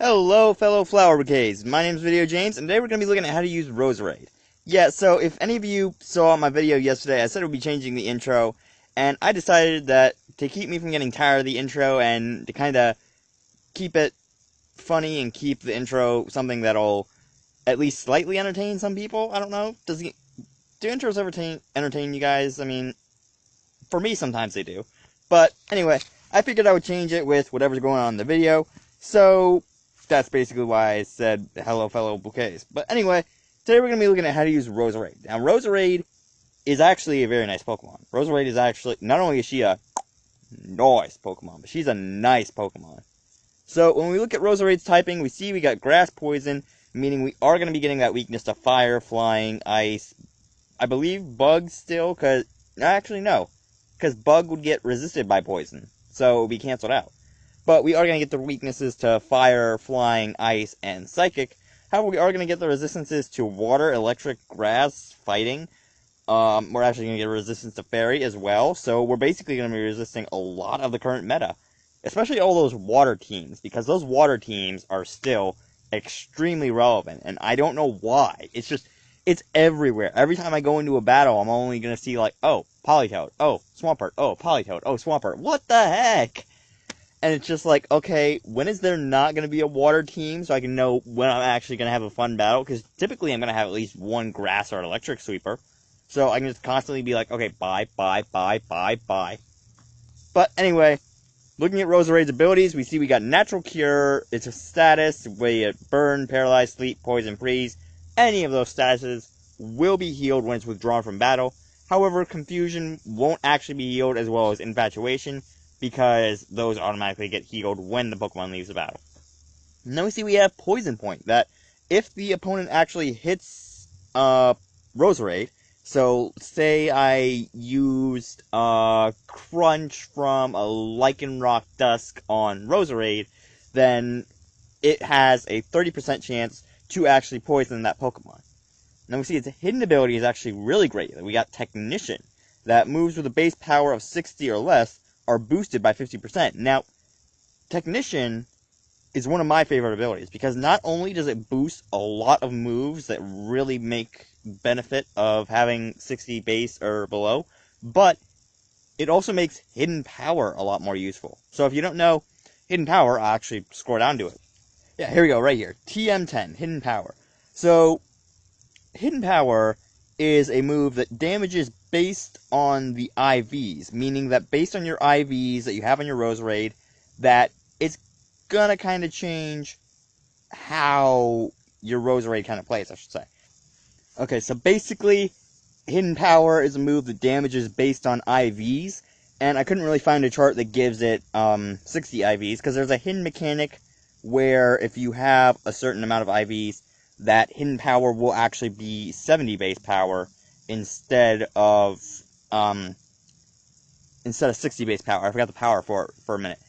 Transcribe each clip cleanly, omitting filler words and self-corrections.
Hello, fellow flower bouquets. My name is VideoJames, and today we're going to be looking at how to use Roserade. Yeah, so if any of you saw my video yesterday, I said I would be changing the intro, and I decided that to keep me from getting tired of the intro and to kind of keep it funny and keep the intro something that'll at least slightly entertain some people, I don't know. Do intros ever entertain you guys? I mean, for me, sometimes they do. But anyway, I figured I would change it with whatever's going on in the video, so that's basically why I said hello, fellow bouquets. But anyway, today we're going to be looking at how to use Roserade. Now, Roserade is actually a very nice Pokemon. Roserade is actually, not only is she a nice Pokemon, but she's a nice Pokemon. So, when we look at Roserade's typing, we see we got Grass Poison, meaning we are going to be getting that weakness to Fire, Flying, Ice, I believe Bug still, actually no, because Bug would get resisted by Poison, so it would be cancelled out. But we are going to get the weaknesses to Fire, Flying, Ice, and Psychic. However, we are going to get the resistances to Water, Electric, Grass, Fighting. We're actually going to get a resistance to Fairy as well. So we're basically going to be resisting a lot of the current meta. Especially all those Water teams. Because those Water teams are still extremely relevant. And I don't know why. It's everywhere. Every time I go into a battle, I'm only going to see like, oh, Politoed. Oh, Swampert. Oh, Politoed. Oh, Swampert. What the heck? And it's just like, okay, when is there not going to be a water team so I can know when I'm actually going to have a fun battle? Because typically I'm going to have at least one grass or electric sweeper. So I can just constantly be like, okay, bye. But anyway, looking at Roserade's abilities, we see we got Natural Cure. It's a status where you burn, paralyze, sleep, poison, freeze. Any of those statuses will be healed when it's withdrawn from battle. However, Confusion won't actually be healed as well as Infatuation, because those automatically get healed when the Pokemon leaves the battle. And then we see we have Poison Point, that if the opponent actually hits Roserade, so say I used Crunch from a Lycanroc Dusk on Roserade, then it has a 30% chance to actually poison that Pokemon. Now we see its hidden ability is actually really great. We got Technician, that moves with a base power of 60 or less, are boosted by 50%. Now, Technician is one of my favorite abilities, because not only does it boost a lot of moves that really make benefit of having 60 base or below, but it also makes Hidden Power a lot more useful. So if you don't know Hidden Power, I'll actually scroll down to it. Yeah, here we go, right here. TM10, Hidden Power. So, Hidden Power is a move that damages based on the IVs, meaning that based on your IVs that you have on your Roserade, that it's gonna kind of change how your Roserade kind of plays, I should say. Okay, so basically, Hidden Power is a move that damages based on IVs, and I couldn't really find a chart that gives it 60 IVs, because there's a hidden mechanic where if you have a certain amount of IVs, that Hidden Power will actually be 70 base power instead of 60 base power. I forgot the power for a minute.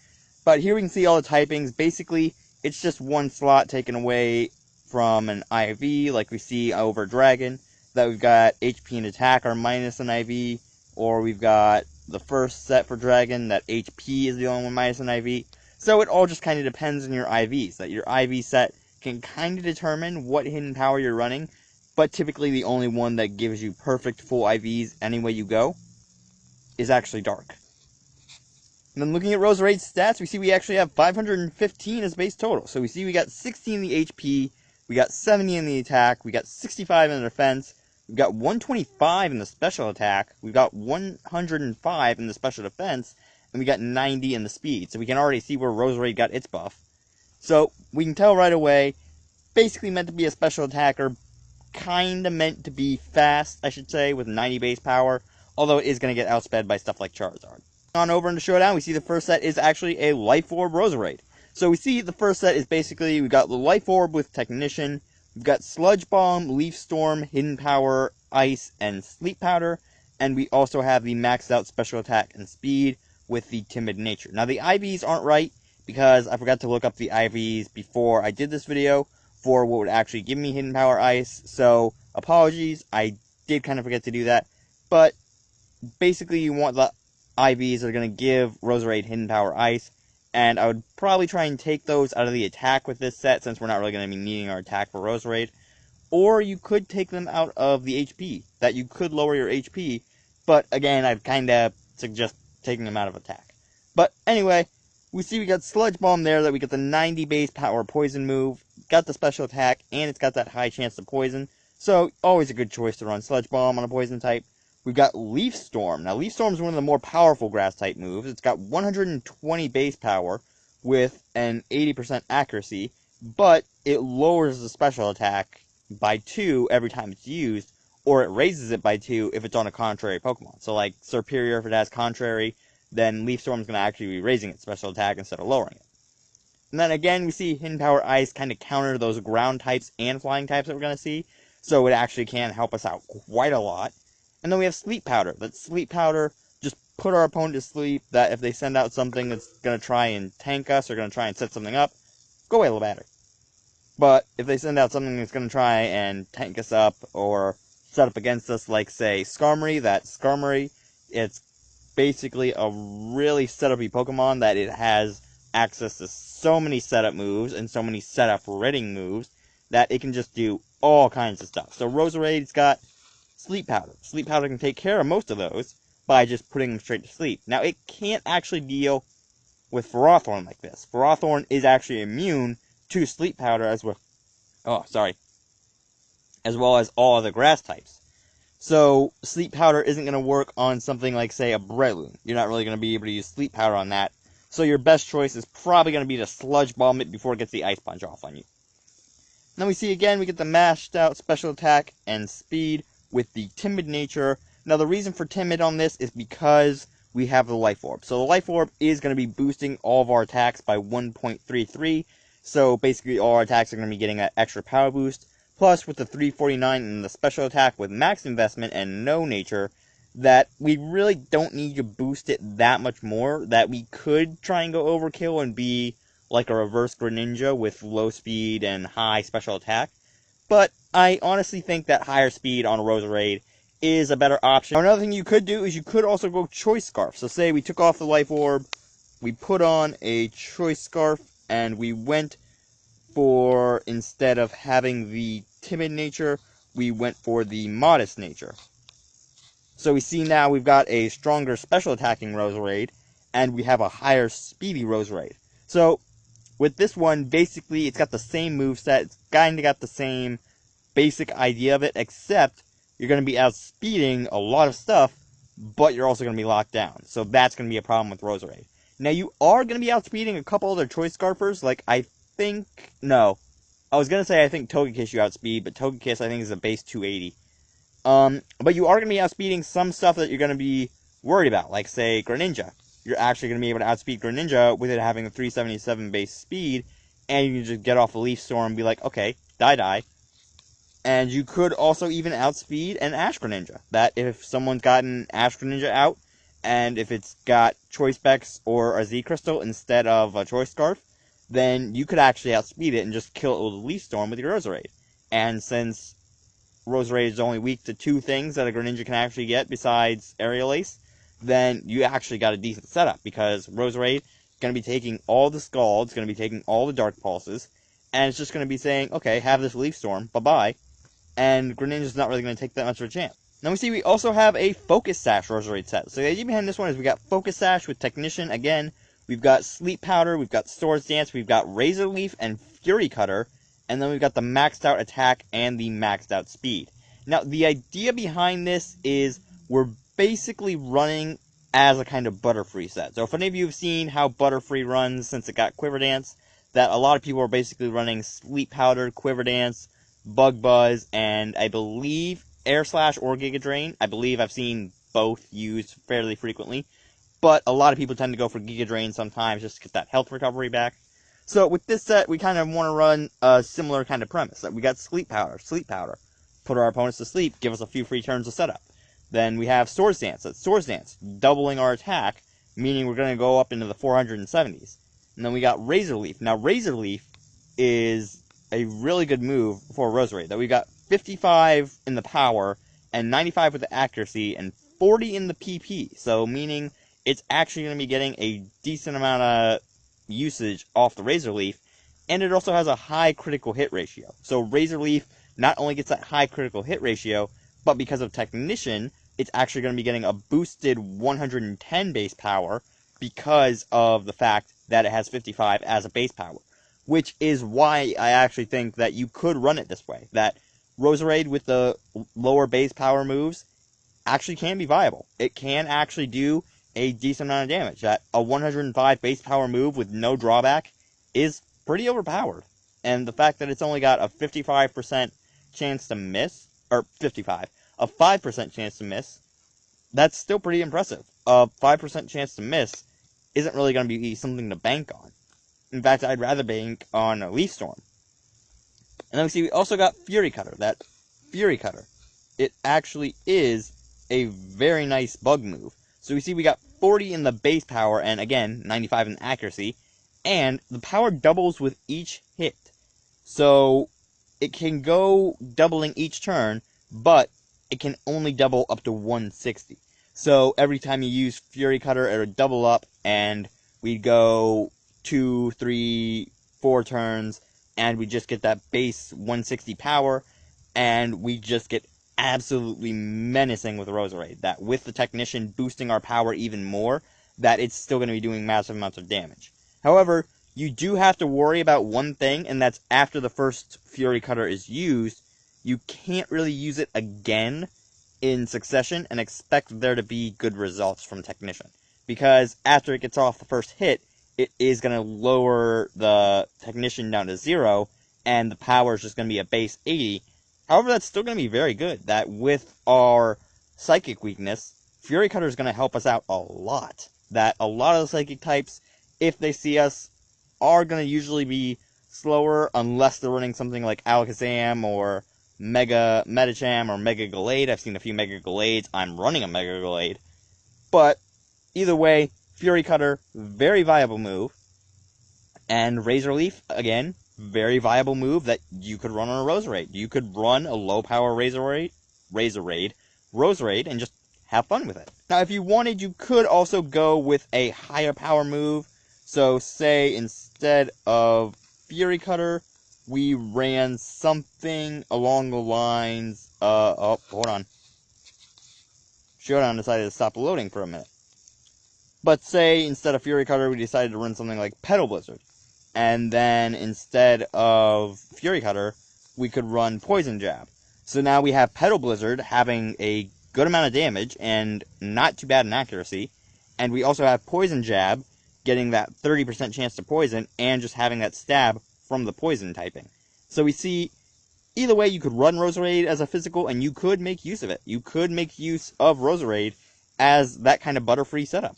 But here we can see all the typings. Basically, it's just one slot taken away from an IV, like we see over Dragon, that we've got HP and attack are minus an IV, or we've got the first set for Dragon, that HP is the only one minus an IV. So it all just kind of depends on your IVs, that your IV set can kind of determine what Hidden Power you're running, but typically the only one that gives you perfect full IVs any way you go is actually Dark. And then looking at Roserade's stats, we see we actually have 515 as base total. So we see we got 60 in the HP, we got 70 in the attack, we got 65 in the defense, we've got 125 in the special attack, we've got 105 in the special defense, and we got 90 in the speed. So we can already see where Roserade got its buff. So we can tell right away, basically meant to be a special attacker, kinda meant to be fast, I should say, with 90 base power, although it is going to get outsped by stuff like Charizard. On over into Showdown, we see the first set is actually a Life Orb Roserade. So we see the first set is basically, we've got the Life Orb with Technician, we've got Sludge Bomb, Leaf Storm, Hidden Power, Ice, and Sleep Powder, and we also have the maxed out special attack and speed with the Timid Nature. Now the IVs aren't right, because I forgot to look up the IVs before I did this video for what would actually give me Hidden Power Ice, so apologies, I did kind of forget to do that, but basically you want the IVs that are going to give Roserade Hidden Power Ice, and I would probably try and take those out of the attack with this set, since we're not really going to be needing our attack for Roserade. Or you could take them out of the HP, that you could lower your HP, but again, I'd kind of suggest taking them out of attack. But anyway, we see we got Sludge Bomb there, that we get the 90 base power poison move, got the special attack, and it's got that high chance to poison, so always a good choice to run Sludge Bomb on a poison type. We've got Leaf Storm. Now, Leaf Storm is one of the more powerful grass type moves. It's got 120 base power with an 80% accuracy, but it lowers the special attack by 2 every time it's used, or it raises it by 2 if it's on a contrary Pokemon. So, like Serperior, if it has contrary, then Leaf Storm is going to actually be raising its special attack instead of lowering it. And then again, we see Hidden Power Ice kind of counter those ground types and flying types that we're going to see, so it actually can help us out quite a lot. And then we have Sleep Powder. That Sleep Powder, just put our opponent to sleep, that if they send out something that's going to try and tank us, or going to try and set something up, go away, little batter. But if they send out something that's going to try and tank us up, or set up against us, like, say, Skarmory, that Skarmory, it's basically a really setup-y Pokemon, that it has access to so many setup moves, and so many setup ridding moves, that it can just do all kinds of stuff. So Roserade's got Sleep Powder. Sleep Powder can take care of most of those by just putting them straight to sleep. Now, it can't actually deal with Ferrothorn like this. Ferrothorn is actually immune to Sleep Powder as well. As well as all other grass types. So, Sleep Powder isn't going to work on something like, say, a Breloom. You're not really going to be able to use Sleep Powder on that. So your best choice is probably going to be to Sludge Bomb it before it gets the Ice Punch off on you. Then we see again, we get the Mashed Out Special Attack and Speed with the Timid Nature. Now, the reason for Timid on this is because we have the Life Orb. So the Life Orb is going to be boosting all of our attacks by 1.33. So basically all our attacks are going to be getting that extra power boost. Plus with the 349 and the special attack with max investment and no nature, that we really don't need to boost it that much more. That we could try and go overkill and be like a reverse Greninja with low speed and high special attack. But I honestly think that higher speed on a Roserade is a better option. Now, another thing you could do is you could also go Choice Scarf. So say we took off the Life Orb, we put on a Choice Scarf, and we went for, instead of having the Timid Nature, we went for the Modest Nature. So we see now we've got a stronger special attacking Roserade, and we have a higher speedy Roserade. So with this one, basically, it's got the same moveset, it's kind of got the same basic idea of it, except you're going to be outspeeding a lot of stuff, but you're also going to be locked down. So that's going to be a problem with Roserade. Now, you are going to be outspeeding a couple other Choice Scarfers, like I think Togekiss you outspeed, but Togekiss I think is a base 280. But you are going to be outspeeding some stuff that you're going to be worried about, like, say, Greninja. You're actually going to be able to outspeed Greninja with it having a 377 base speed, and you can just get off a Leaf Storm and be like, okay, die. And you could also even outspeed an Ash Greninja. That if someone's gotten Ash Greninja out, and if it's got Choice Specs or a Z Crystal instead of a Choice Scarf, then you could actually outspeed it and just kill it with a Leaf Storm with your Roserade. And since Roserade is only weak to 2 things that a Greninja can actually get besides Aerial Ace, then you actually got a decent setup, because Roserade is going to be taking all the Scald, it's going to be taking all the Dark Pulses, and it's just going to be saying, okay, have this Leaf Storm, bye-bye, and Greninja's not really going to take that much of a chance. Now we see we also have a Focus Sash Roserade set. So the idea behind this one is we got Focus Sash with Technician again, we've got Sleep Powder, we've got Swords Dance, we've got Razor Leaf and Fury Cutter, and then we've got the maxed out attack and the maxed out speed. Now the idea behind this is we're basically running as a kind of Butterfree set. So if any of you have seen how Butterfree runs since it got Quiver Dance, that a lot of people are basically running Sleep Powder, Quiver Dance, Bug Buzz, and I believe Air Slash or Giga Drain. I believe I've seen both used fairly frequently, but a lot of people tend to go for Giga Drain sometimes just to get that health recovery back. So with this set, we kind of want to run a similar kind of premise. That we got Sleep Powder, put our opponents to sleep, give us a few free turns of setup. Then we have Swords Dance, that's Swords Dance, doubling our attack, meaning we're going to go up into the 470s. And then we got Razor Leaf. Now Razor Leaf is a really good move for Roserade. That we got 55 in the power, and 95 with the accuracy, and 40 in the PP. So meaning it's actually going to be getting a decent amount of usage off the Razor Leaf, and it also has a high critical hit ratio. So Razor Leaf not only gets that high critical hit ratio, but because of Technician, it's actually going to be getting a boosted 110 base power because of the fact that it has 55 as a base power. Which is why I actually think that you could run it this way. That Roserade with the lower base power moves actually can be viable. It can actually do a decent amount of damage. That a 105 base power move with no drawback is pretty overpowered. And the fact that it's only got a 55% chance to miss, or 55, a 5% chance to miss, that's still pretty impressive. A 5% chance to miss isn't really going to be something to bank on. In fact, I'd rather bank on a Leaf Storm. And then we see we also got Fury Cutter. That Fury Cutter, it actually is a very nice bug move. So we see we got 40 in the base power, and again, 95 in accuracy, and the power doubles with each hit. So it can go doubling each turn, but it can only double up to 160. So every time you use Fury Cutter, it would double up, and we'd go 2, 3, 4 turns, and we just get that base 160 power, and we just get absolutely menacing with Roserade. That with the Technician boosting our power even more, that it's still going to be doing massive amounts of damage. However, you do have to worry about one thing, and that's after the first Fury Cutter is used, you can't really use it again in succession and expect there to be good results from Technician. Because after it gets off the first hit, it is going to lower the Technician down to 0, and the power is just going to be a base 80. However, that's still going to be very good. That with our Psychic weakness, Fury Cutter is going to help us out a lot. That a lot of the Psychic types, if they see us, are going to usually be slower unless they're running something like Alakazam or Mega Medicham or Mega Gallade. I've seen a few Mega Gallades. I'm running a Mega Gallade. But either way, Fury Cutter, very viable move. And Razor Leaf, again, very viable move that you could run on a Roserade. You could run a low power Roserade, and just have fun with it. Now, if you wanted, you could also go with a higher power move. So, say, instead of Fury Cutter, we ran something along the lines, hold on. Showdown decided to stop loading for a minute. But say, instead of Fury Cutter, we decided to run something like Petal Blizzard. And then, instead of Fury Cutter, we could run Poison Jab. So now we have Petal Blizzard having a good amount of damage, and not too bad in accuracy. And we also have Poison Jab, getting that 30% chance to poison, and just having that stab from the poison typing. So we see, either way, you could run Roserade as a physical, and you could make use of it. You could make use of Roserade as that kind of Butterfree setup.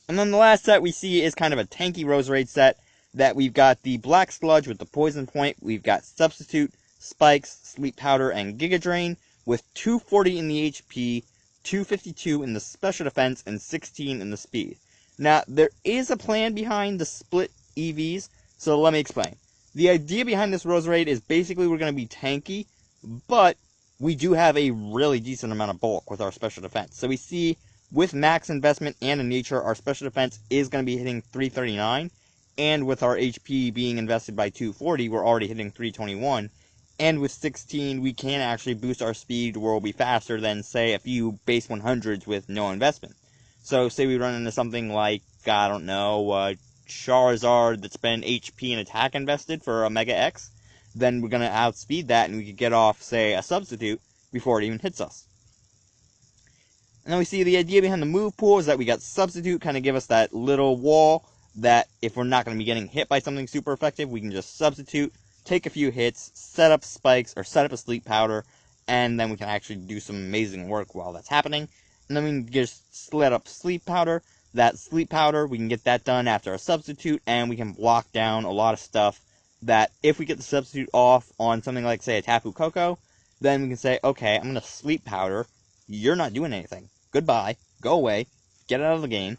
And then the last set we see is kind of a tanky Roserade set, that we've got the Black Sludge with the Poison Point, we've got Substitute, Spikes, Sleep Powder, and Giga Drain, with 240 in the HP, 252 in the Special Defense, and 16 in the Speed. Now, there is a plan behind the split EVs, so let me explain. The idea behind this Roserade is basically we're going to be tanky, but we do have a really decent amount of bulk with our Special Defense. So we see, with max investment and in nature, our Special Defense is going to be hitting 339, and with our HP being invested by 240, we're already hitting 321, and with 16, we can actually boost our speed where we'll be faster than, say, a few base 100s with no investment. So, say we run into something like, I don't know, Charizard that's been HP and attack invested for a Mega X, then we're going to outspeed that, and we could get off, say, a Substitute before it even hits us. And then we see the idea behind the move pool is that we got Substitute, kind of give us that little wall, that if we're not going to be getting hit by something super effective, we can just Substitute, take a few hits, set up Spikes, or set up a Sleep Powder, and then we can actually do some amazing work while that's happening. And then we can just set up Sleep Powder. That Sleep Powder, we can get that done after a Substitute, and we can block down a lot of stuff that if we get the Substitute off on something like, say, a Tapu Koko, then we can say, okay, I'm going to Sleep Powder, you're not doing anything. Goodbye, go away, get out of the game.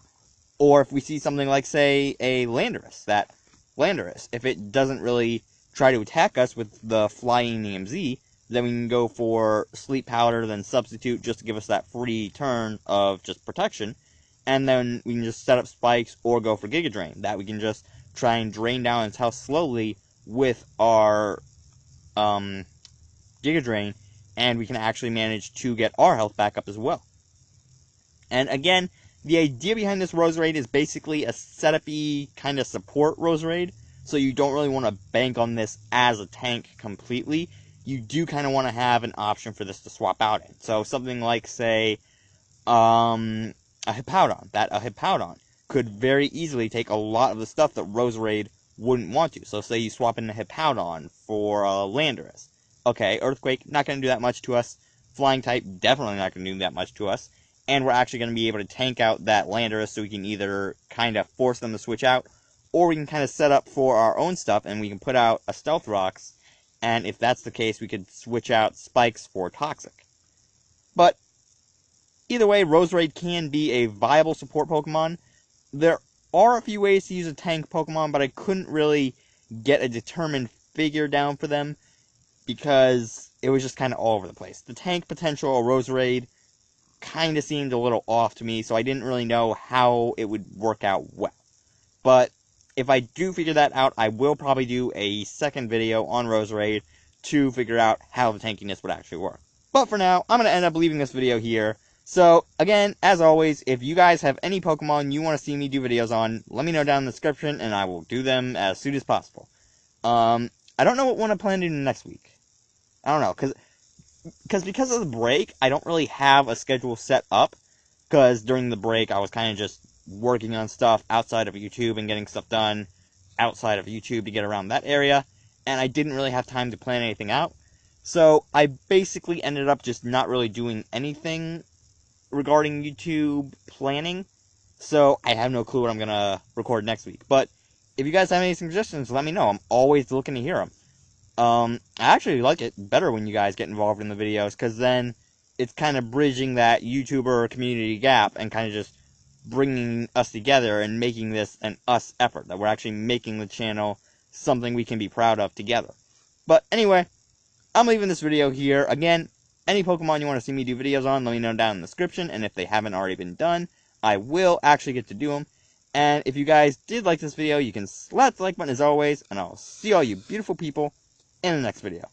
Or if we see something like, say, a Landorus, that Landorus, if it doesn't really try to attack us with the Flying EMZ, then we can go for Sleep Powder, then Substitute, just to give us that free turn of just protection. And then we can just set up Spikes or go for Giga Drain. That we can just try and drain down his health slowly with our Giga Drain, and we can actually manage to get our health back up as well. And again, the idea behind this Roserade is basically a setup-y kind of support Roserade, so you don't really want to bank on this as a tank completely. You do kind of want to have an option for this to swap out in. So something like, say, a Hippowdon. A Hippowdon could very easily take a lot of the stuff that Roserade wouldn't want to. So say you swap in a Hippowdon for a Landorus. Okay, Earthquake, not going to do that much to us. Flying type, definitely not going to do that much to us. And we're actually going to be able to tank out that Landorus, so we can either kind of force them to switch out, or we can kind of set up for our own stuff, and we can put out a Stealth Rocks, and if that's the case, we could switch out Spikes for Toxic. But either way, Roserade can be a viable support Pokemon. There are a few ways to use a tank Pokemon, but I couldn't really get a determined figure down for them, because it was just kind of all over the place. The tank potential of Roserade kind of seemed a little off to me, so I didn't really know how it would work out well. But if I do figure that out, I will probably do a second video on Roserade to figure out how the tankiness would actually work. But for now, I'm going to end up leaving this video here. So, again, as always, if you guys have any Pokemon you want to see me do videos on, let me know down in the description, and I will do them as soon as possible. I don't know what one I plan to do next week. I don't know, because of the break, I don't really have a schedule set up, because during the break, I was kind of just working on stuff outside of YouTube and getting stuff done outside of YouTube to get around that area, and I didn't really have time to plan anything out. So I basically ended up just not really doing anything regarding YouTube planning, so I have no clue what I'm going to record next week. But if you guys have any suggestions, let me know. I'm always looking to hear them. I actually like it better when you guys get involved in the videos, because then it's kind of bridging that YouTuber community gap and kind of just bringing us together and making this an us effort, that we're actually making the channel something we can be proud of together. But anyway, I'm leaving this video here. Again, any Pokemon you want to see me do videos on, let me know down in the description, and if they haven't already been done, I will actually get to do them. And if you guys did like this video, you can slap the like button as always, and I'll see all you beautiful people in the next video.